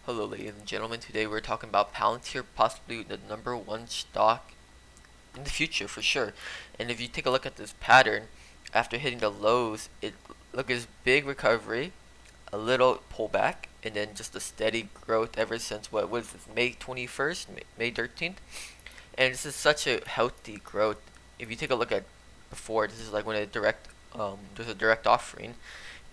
Hello ladies and gentlemen, today we're talking about Palantir, possibly the #1 stock in the future for sure. And if you take a look at this pattern, after hitting the lows, it look as big recovery, a little pullback, and then just a steady growth ever since what was this, May 21st, May 13th. And this is such a healthy growth. If you take a look at before, this is like when there's a direct offering,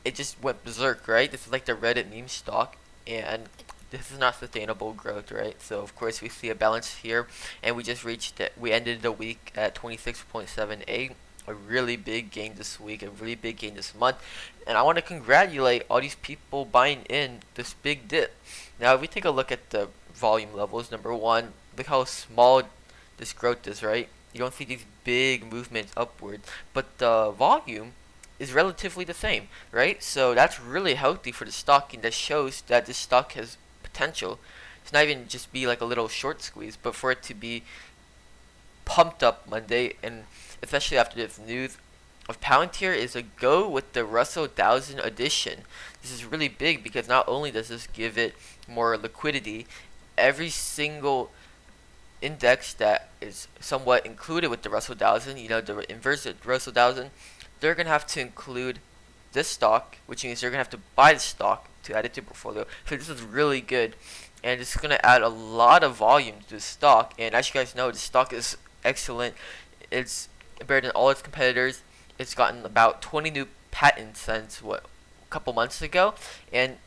it just went berserk, right? This is like the Reddit meme stock, and this is not sustainable growth, right? So of course we see a balance here, and we just reached it. We ended the week at 26.78, a really big gain this week, a really big gain this month, and I want to congratulate all these people buying in this big dip. Now, if we take a look at the volume levels, #1, look how small this growth is, right? You don't see these big movements upward, but the volume is relatively the same, right? So that's really healthy for the stock, and that shows that this stock has potential. It's not even just be like a little short squeeze, but for it to be pumped up Monday, and especially after this news of Palantir, is a go with the Russell 1000 addition. This is really big because not only does this give it more liquidity, every single index that is somewhat included with the Russell 1000, the inverse Russell 1000, they're going to have to include this stock, which means they're going to have to buy the stock to add it to your portfolio. So this is really good, and it's going to add a lot of volume to the stock. And as you guys know, the stock is excellent. It's better than all its competitors. It's gotten about 20 new patents since a couple months ago, and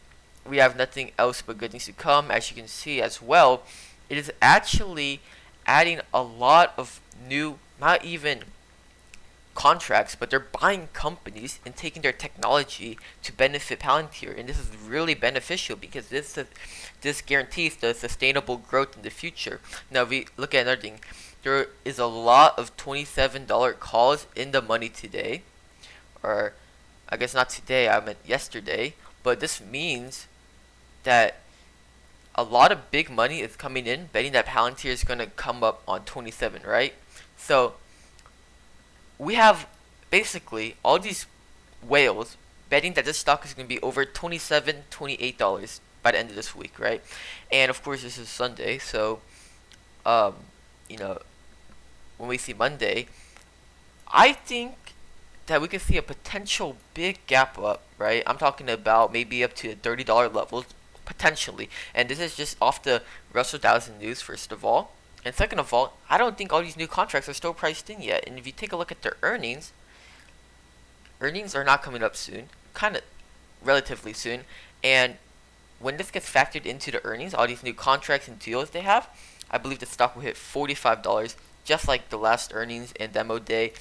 we have nothing else but good things to come. As you can see as well, it is actually adding a lot of new, not even contracts, but they're buying companies and taking their technology to benefit Palantir, and this is really beneficial because this guarantees the sustainable growth in the future. Now, if we look at another thing, there is a lot of $27 calls in the money today, or I guess not today, I meant yesterday, but this means that a lot of big money is coming in betting that Palantir is going to come up on 27, right? So we have basically all these whales betting that this stock is going to be over $27, $28 by the end of this week, right? And of course, this is Sunday, so you know, when we see Monday, I think that we could see a potential big gap up, right? I'm talking about maybe up to $30 levels potentially, and this is just off the Russell 1000 news, first of all. And second of all, I don't think all these new contracts are still priced in yet. And if you take a look at their earnings are not coming up soon, kind of relatively soon. And when this gets factored into the earnings, all these new contracts and deals they have, I believe the stock will hit $45, just like the last earnings and demo day.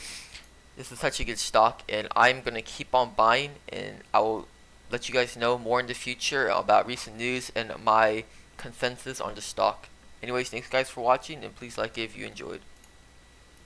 This is such a good stock, and I'm going to keep on buying, and I will let you guys know more in the future about recent news and my consensus on the stock. Anyways, thanks guys for watching, and please like it if you enjoyed.